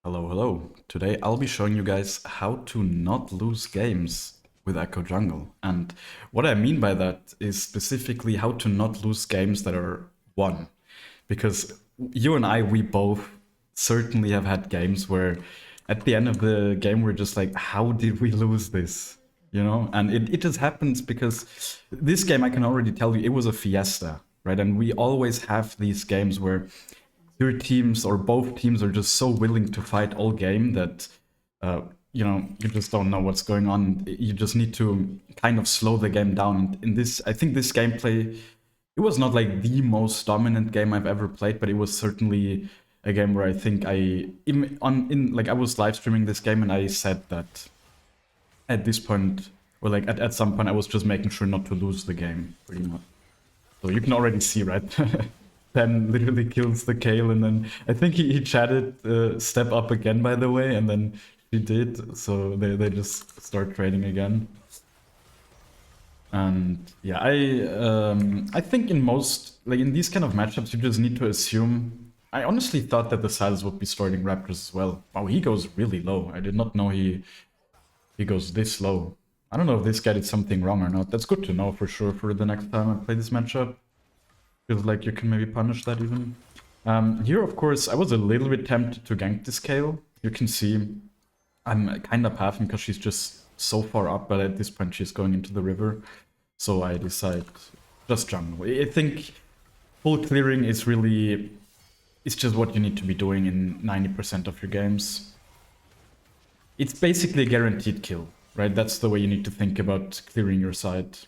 Hello, hello. Today I'll be showing you guys how to not lose games with Ekko Jungle. And what I mean by that is specifically how to not lose games that are won. Because you and I, we both certainly have had games where at the end of the game we're just like, how did we lose this? You know? And it just happens because this game, I can already tell you, it was a fiesta, right? And we always have these games where your teams or both teams are just so willing to fight all game that you just don't know what's going on. You just need to kind of slow the game down. And in this, I think this gameplay, it was not like the most dominant game I've ever played, but it was certainly a game where I think I was live streaming this game and I said that at this point, or like at some point, I was just making sure not to lose the game pretty much. So you can already see, right? Then literally kills the Kale, and then I think he chatted step up again, by the way, and then she did, so they just start trading again. And yeah, I think in most, like in these kind of matchups, you just need to assume. I honestly thought that the Silas would be starting Raptors as well. Wow, he goes really low. I did not know he goes this low. I don't know if this guy did something wrong or not. That's good to know for sure for the next time I play this matchup. Feels like you can maybe punish that even. Here, of course, I was a little bit tempted to gank this Kale. You can see I'm kind of pathing because she's just so far up, but at this point she's going into the river. So I decide just jungle. I think full clearing is really... It's just what you need to be doing in 90% of your games. It's basically a guaranteed kill, right? That's the way you need to think about clearing your side.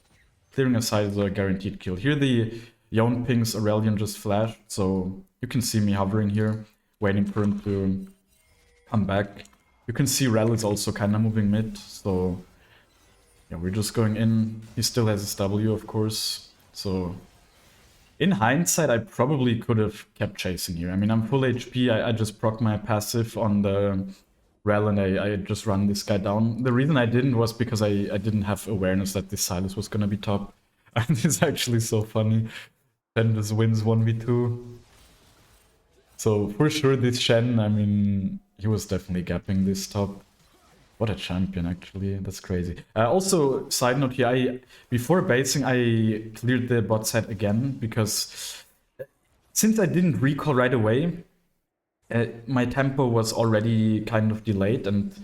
Clearing a side is a guaranteed kill. Here the Yon pings Aurelion just flashed, so you can see me hovering here, waiting for him to come back. You can see Rel is also kind of moving mid, so yeah, we're just going in. He still has his W, of course, so in hindsight, I probably could have kept chasing here. I mean, I'm full HP, I just proc my passive on the Rel and I just run this guy down. The reason I didn't was because I didn't have awareness that this Silas was gonna be top. And it's actually so funny. Shen just wins 1v2. So for sure this Shen, I mean, he was definitely gapping this top. What a champion, actually. That's crazy. Also, side note here, before basing, I cleared the bot side again, because since I didn't recall right away, my tempo was already kind of delayed, and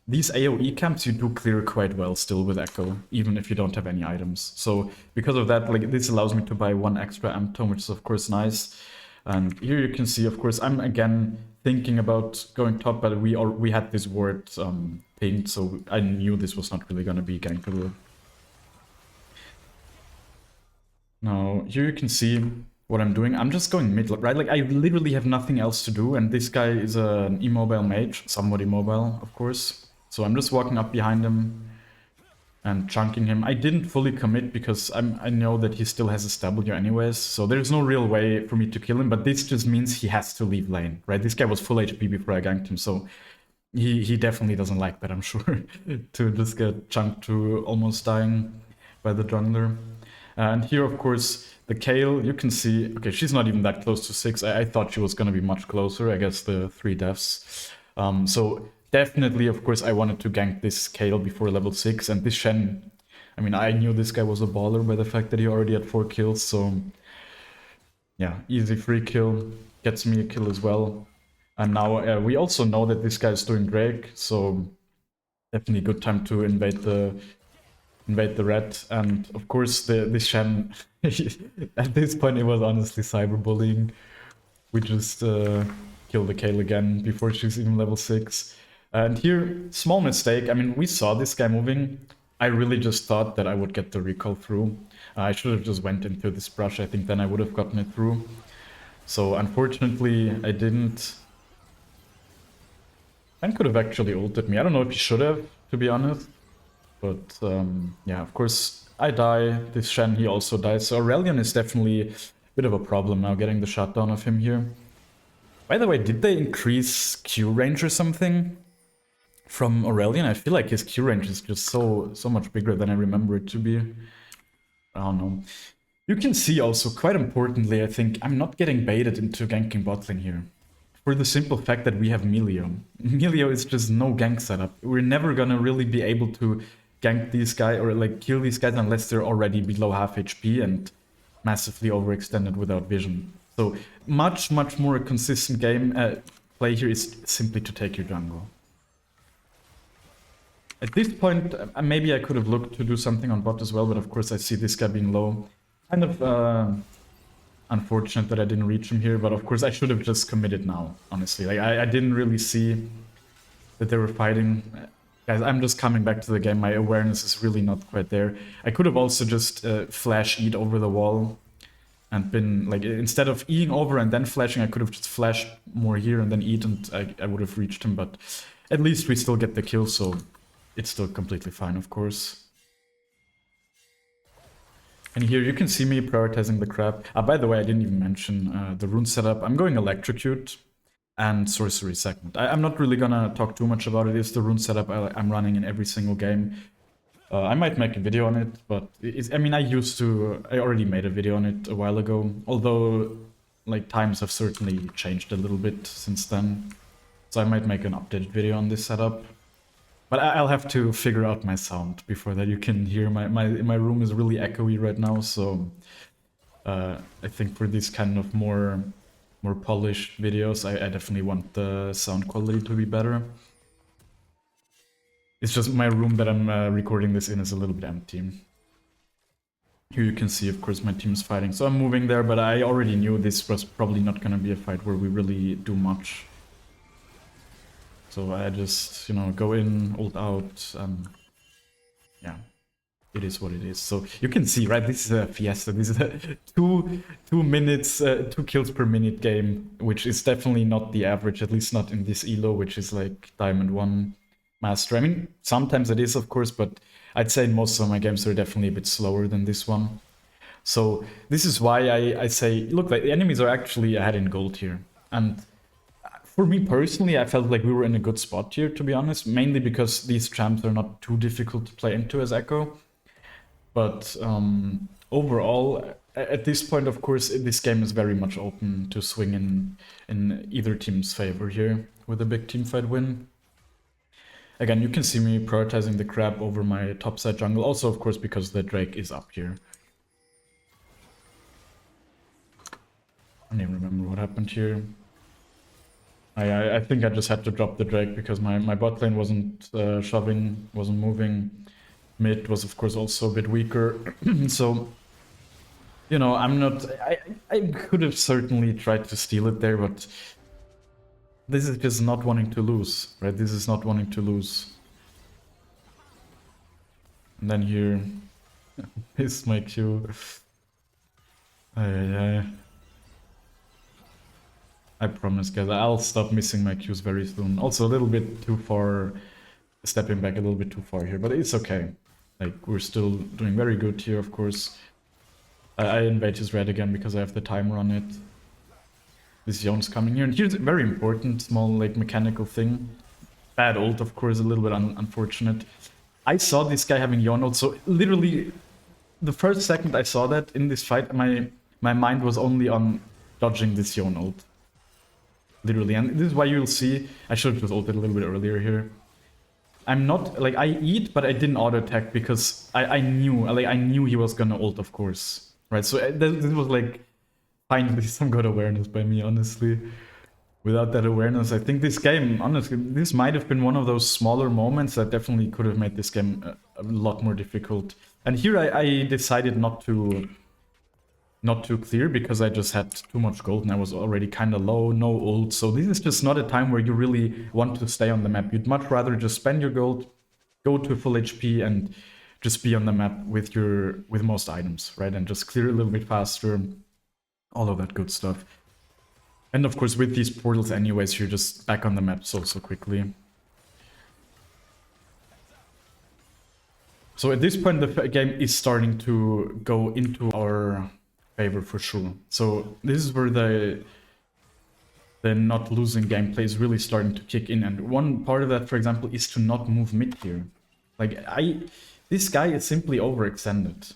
these AoE camps you do clear quite well still with Ekko, even if you don't have any items. So because of that, like this allows me to buy one extra amp tome, which is of course nice. And here you can see, of course, I'm again thinking about going top, but we had this ward pinged, so I knew this was not really gonna be gankable. Now here you can see what I'm doing. I'm just going mid, right? Like I literally have nothing else to do, and this guy is an immobile mage, somewhat immobile, of course. So I'm just walking up behind him and chunking him. I didn't fully commit because I know that he still has his W anyways, so there's no real way for me to kill him, but this just means he has to leave lane, right? This guy was full HP before I ganked him, so he definitely doesn't like that, I'm sure, to just get chunked to almost dying by the jungler. And here, of course, the Kale, you can see, okay, she's not even that close to 6. I thought she was going to be much closer, I guess the 3 deaths. So definitely, of course, I wanted to gank this Kale before level 6, and this Shen, I mean, I knew this guy was a baller by the fact that he already had 4 kills, so yeah, easy free kill, gets me a kill as well. And now we also know that this guy is doing Drake, so definitely good time to invade the red. And of course this Shen, at this point it was honestly cyberbullying. We just kill the Kale again before she's even level 6. And here, small mistake, I mean, we saw this guy moving. I really just thought that I would get the recall through. I should have just went into this brush, I think then I would have gotten it through. So unfortunately I didn't. And could have actually ulted me. I don't know if he should have, to be honest. But yeah, of course, I die. This Shen, he also dies. So Aurelion is definitely a bit of a problem now, getting the shutdown of him here. By the way, did they increase Q range or something from Aurelion? I feel like his Q range is just so much bigger than I remember it to be. I don't know. You can see also, quite importantly, I think, I'm not getting baited into ganking bot lane here. for the simple fact that we have Melio. Melio is just no gank setup. We're never gonna really be able to gank these guys or like kill these guys unless they're already below half HP and massively overextended without vision. So much more consistent game play here is simply to take your jungle. At this point, maybe I could have looked to do something on bot as well, but of course I see this guy being low. Kind of unfortunate that I didn't reach him here, but of course I should have just committed now, honestly. Like I didn't really see that they were fighting. Guys, I'm just coming back to the game. My awareness is really not quite there. I could have also just flash eat over the wall and been like, instead of eating over and then flashing, I could have just flashed more here and then eat and I would have reached him, but at least we still get the kill, so it's still completely fine, of course. And here you can see me prioritizing the crab. By the way, I didn't even mention the rune setup. I'm going Electrocute and Sorcery second. I'm not really gonna talk too much about it. It's the rune setup I'm running in every single game. I might make a video on it, but I mean, I already made a video on it a while ago. Although, like, times have certainly changed a little bit since then. So I might make an updated video on this setup. But I'll have to figure out my sound before that. You can hear my room is really echoey right now, so I think for these kind of more polished videos, I definitely want the sound quality to be better. It's just my room that I'm recording this in is a little bit empty. Here you can see, of course, my team's fighting. So I'm moving there, but I already knew this was probably not going to be a fight where we really do much. So I just, you know, go in, ult out, yeah, it is what it is. So you can see, right, this is a fiesta. This is a 2 minutes, 2 kills per minute game, which is definitely not the average, at least not in this elo, which is like Diamond 1 Master. I mean, sometimes it is, of course, but I'd say most of my games are definitely a bit slower than this one. So this is why I say, look, like, the enemies are actually ahead in gold here. And for me personally, I felt like we were in a good spot here, to be honest, mainly because these champs are not too difficult to play into as Ekko. But overall, at this point, of course, this game is very much open to swing in either team's favor here with a big teamfight win. Again, you can see me prioritizing the crab over my topside jungle, also, of course, because the Drake is up here. I don't even remember what happened here. I think I just had to drop the Drake because my bot lane wasn't shoving, wasn't moving. Mid was, of course, also a bit weaker. So, you know, I could have certainly tried to steal it there, but this is just not wanting to lose, right? This is not wanting to lose. And then here, is my Q. I promise, guys, I'll stop missing my Qs very soon. Also, a little bit too far, stepping back a little bit too far here, but it's okay. Like, we're still doing very good here, of course. I invade his red again because I have the timer on it. This Yon's coming here, and here's a very important, small, like, mechanical thing. Bad ult, of course, a little bit unfortunate. I saw this guy having Yon ult, so literally, the first second I saw that in this fight, my mind was only on dodging this Yon ult. Literally, and this is why you'll see, I should have just ulted a little bit earlier here. I'm not, like, I eat, but I didn't auto-attack because I knew he was gonna ult, of course. Right, so this was like, finally some good awareness by me, honestly. Without that awareness, I think this game, honestly, this might have been one of those smaller moments that definitely could have made this game a lot more difficult. And here I decided not to clear because I just had too much gold and I was already kind of low, no ult. So this is just not a time where you really want to stay on the map. You'd much rather just spend your gold, go to full HP and just be on the map with most items, right? And just clear a little bit faster, all of that good stuff. And of course with these portals anyways, you're just back on the map so quickly. So at this point the game is starting to go into our favor for sure. So this is where the not losing gameplay is really starting to kick in, and one part of that, for example, is to not move mid here. Like this guy is simply overextended.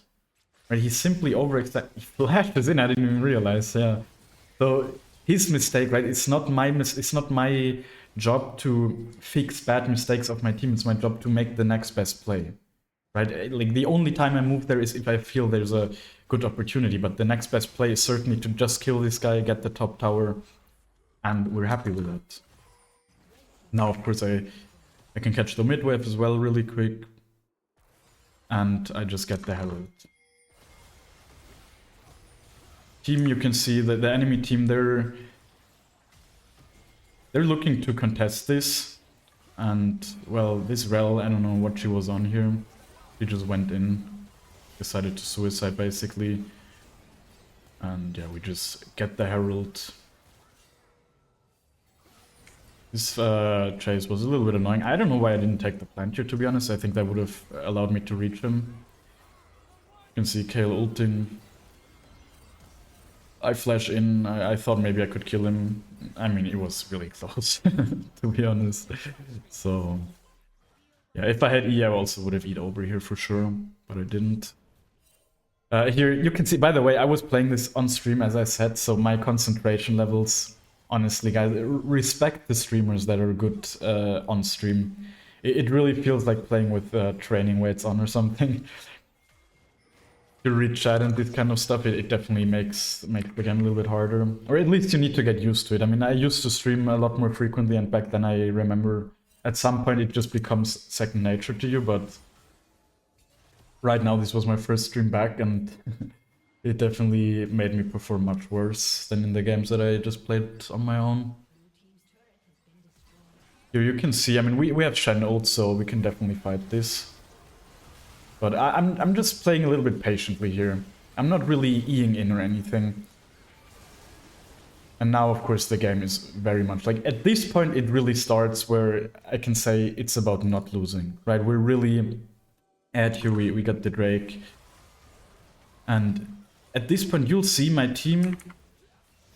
Right? He's simply overextended. He flashes in, I didn't even realize, yeah. So his mistake, right? It's not my job to fix bad mistakes of my team. It's my job to make the next best play, right? Like the only time I move there is if I feel there's a good opportunity. But the next best play is certainly to just kill this guy, get the top tower, and we're happy with that. Now, of course, I can catch the mid wave as well really quick, and I just get the Herald. Team, you can see that the enemy team, they're looking to contest this, and well, this Rel, I don't know what she was on here. She just went in, decided to suicide basically, and yeah, we just get the Herald. This chase was a little bit annoying. I don't know why I didn't take the plant here, to be honest. I think that would have allowed me to reach him. You can see Kayle ulting. I flash in. I thought maybe I could kill him. I mean, it was really close, to be honest. So, yeah, if I had E, I also would have eat over here for sure, but I didn't. Here, you can see, by the way, I was playing this on stream, as I said, so my concentration levels... Honestly, guys, respect the streamers that are good on stream. It really feels like playing with training weights on or something. To read chat and this kind of stuff, it definitely makes the game a little bit harder. Or at least you need to get used to it. I mean, I used to stream a lot more frequently, and back then I remember at some point it just becomes second nature to you, but right now this was my first stream back, and it definitely made me perform much worse than in the games that I just played on my own. Here you can see, I mean, we have Shen ult, so we can definitely fight this. But I'm just playing a little bit patiently here. I'm not really Eing in or anything. And now, of course, the game is very much like... At this point, it really starts where I can say it's about not losing, right? We're really... At here, we got the Drake. And... At this point, you'll see my team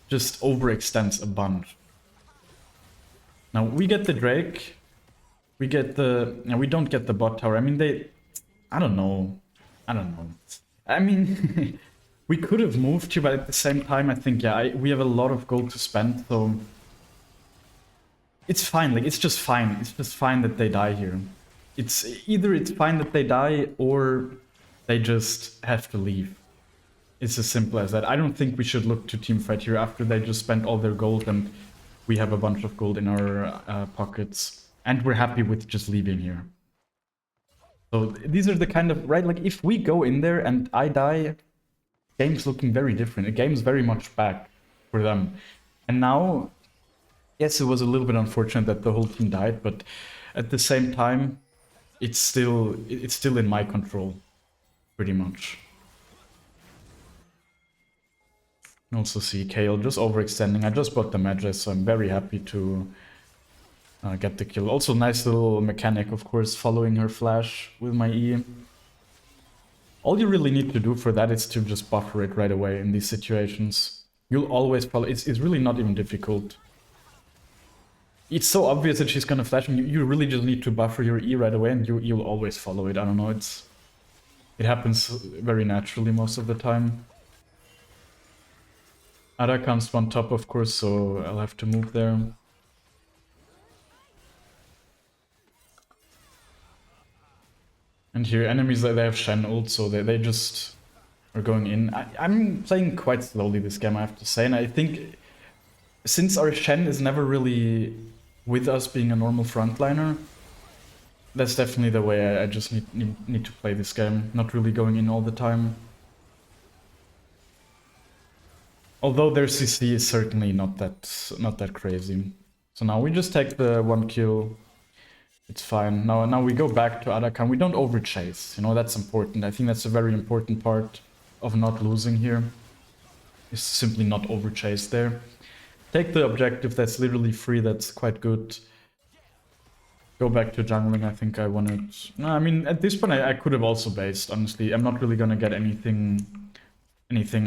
just overextends a bunch. Now, we get the Drake. We get the... Now, we don't get the bot tower. I mean, they... I don't know. I mean, we could have moved here, but at the same time, I think, yeah, we have a lot of gold to spend, so... It's fine, like, it's just fine. It's just fine that they die here. It's fine that they die, or they just have to leave. It's as simple as that. I don't think we should look to teamfight here after they just spent all their gold and we have a bunch of gold in our pockets. And we're happy with just leaving here. So these are the kind of... Right, like if we go in there and I die, game's looking very different. The game's very much back for them. And now, yes, it was a little bit unfortunate that the whole team died, but at the same time, it's still in my control, pretty much. Also see Kayle just overextending. I just bought the Magi, so I'm very happy to get the kill. Also nice little mechanic, of course, following her flash with my E. All you really need to do for that is to just buffer it right away in these situations. You'll always follow. It's really not even difficult. It's so obvious that she's gonna flash, and you really just need to buffer your E right away, and you'll always follow it. I don't know, it happens very naturally most of the time. Ada comes on top, of course, so I'll have to move there. And here, enemies, they have Shen ult, so they just are going in. I'm playing quite slowly this game, I have to say, and I think since our Shen is never really with us being a normal frontliner, that's definitely the way I just need to play this game, not really going in all the time. Although their CC is certainly not that crazy. So now we just take the 1 kill. It's fine. Now we go back to Arakan. We don't overchase. You know, that's important. I think that's a very important part of not losing here. Is simply not overchase there. Take the objective that's literally free. That's quite good. Go back to jungling. I think I wanted... No, I mean, at this point I could have also based, honestly. I'm not really gonna get anything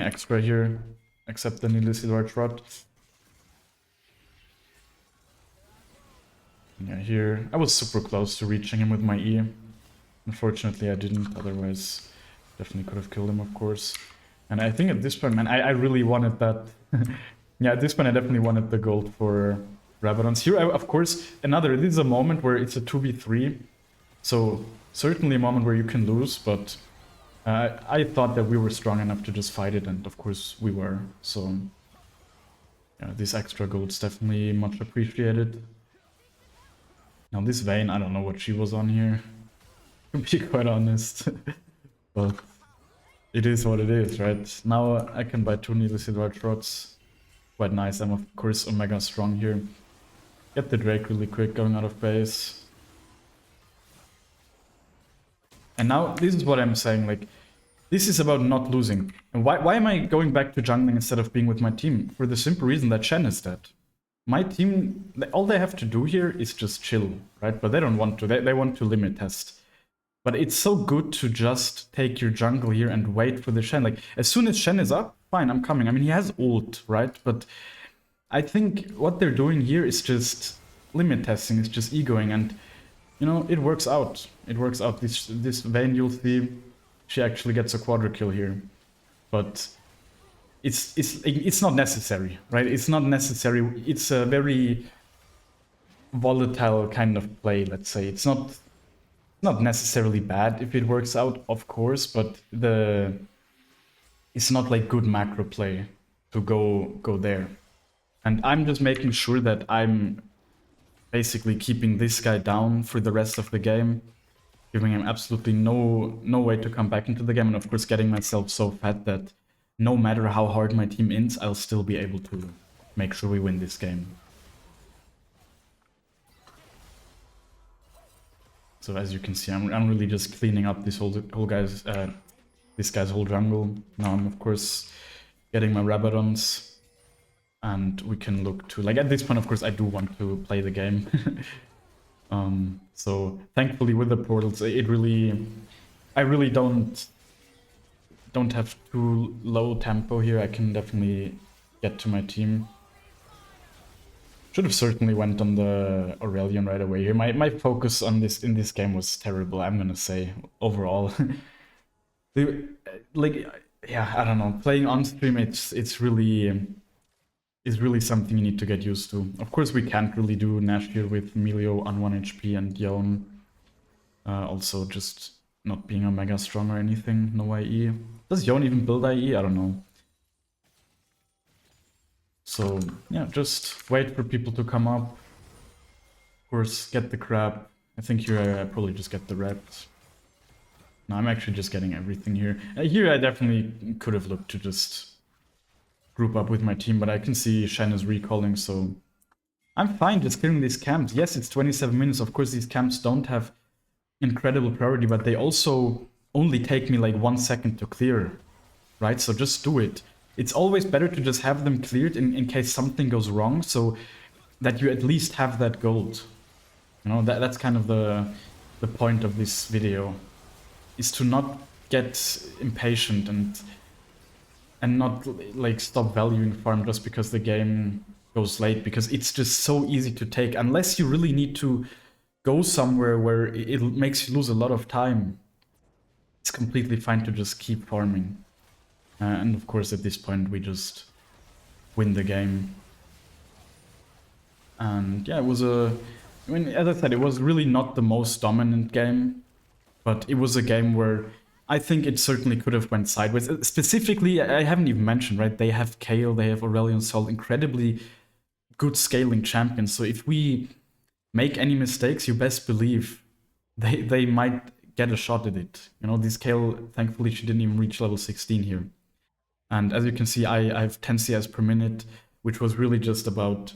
extra here. Except the Nidalee large rod. Yeah, here I was super close to reaching him with my E. Unfortunately, I didn't. Otherwise, definitely could have killed him, of course. And I think at this point, man, I really wanted that Yeah, at this point I definitely wanted the gold for Rabadons. Here, of course, this is a moment where it's a 2v3, so certainly a moment where you can lose, but I thought that we were strong enough to just fight it, and of course we were, so yeah, this extra gold's definitely much appreciated. Now this Vayne, I don't know what she was on here, to be quite honest, but it is what it is, right? Now I can buy 2 needlessly large rods. Quite nice. I'm of course Omega strong here. Get the Drake really quick, going out of base. And now this is what I'm saying, like, this is about not losing. And why am I going back to jungling instead of being with my team? For the simple reason that Shen is dead. My team, all they have to do here is just chill, right? But they don't want to. They want to limit test. But it's so good to just take your jungle here and wait for the Shen. Like, as soon as Shen is up, fine, I'm coming. I mean, he has ult, right? But I think what they're doing here is just limit testing. It's just egoing. And, you know, it works out. It works out. This Vayne, you'll see, she actually gets a quadra kill here. But it's not necessary, right? It's not necessary. It's a very volatile kind of play, let's say. It's not necessarily bad if it works out, of course, but it's not like good macro play to go there. And I'm just making sure that I'm basically keeping this guy down for the rest of the game, giving him absolutely no way to come back into the game, and of course getting myself so fat that no matter how hard my team ends, I'll still be able to make sure we win this game. So as you can see, I'm really just cleaning up this this guy's whole jungle. Now I'm of course getting my Rabadons, and we can look to, like, at this point of course I do want to play the game. So thankfully with the portals, I really don't have too low tempo here. I can definitely get to my team. Should have certainly went on the Aurelion right away here. My focus on in this game was terrible, I'm gonna say, overall. Like, yeah, I don't know. Playing on stream, it's really something you need to get used to. Of course, we can't really do Nash here with Emilio on 1 HP and Yone. Also, just not being a mega strong or anything. No IE. Does Yone even build IE? I don't know. So, yeah, just wait for people to come up. Of course, get the crab. I think here I probably just get the reps. No, I'm actually just getting everything here. Here I definitely could have looked to just group up with my team, but I can see Shen is recalling, so I'm fine just clearing these camps. Yes, it's 27 minutes. Of course, these camps don't have incredible priority, but they also only take me like 1 second to clear, right? So just do it. It's always better to just have them cleared in case something goes wrong, so that you at least have that gold. You know, that's kind of the point of this video, is to not get impatient and not like stop valuing farm just because the game goes late, because it's just so easy to take, unless you really need to go somewhere where it makes you lose a lot of time. It's completely fine to just keep farming. And of course at this point we just win the game. And yeah, it was I mean, as I said, it was really not the most dominant game, but it was a game where I think it certainly could have went sideways. Specifically, I haven't even mentioned, right? They have Kayle, they have Aurelion Sol, incredibly good scaling champions. So if we make any mistakes, you best believe they might get a shot at it. You know, this Kayle, thankfully, she didn't even reach level 16 here. And as you can see, I have 10 CS per minute, which was really just about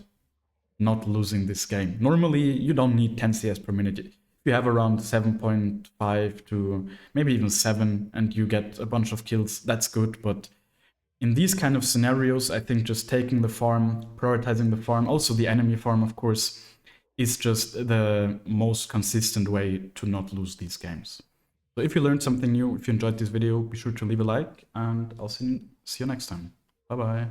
not losing this game. Normally, you don't need 10 CS per minute. If you have around 7.5 to maybe even 7 and you get a bunch of kills, that's good. But in these kind of scenarios, I think just taking the farm, prioritizing the farm, also the enemy farm, of course, is just the most consistent way to not lose these games. So if you learned something new, if you enjoyed this video, be sure to leave a like, and I'll see you next time. Bye-bye.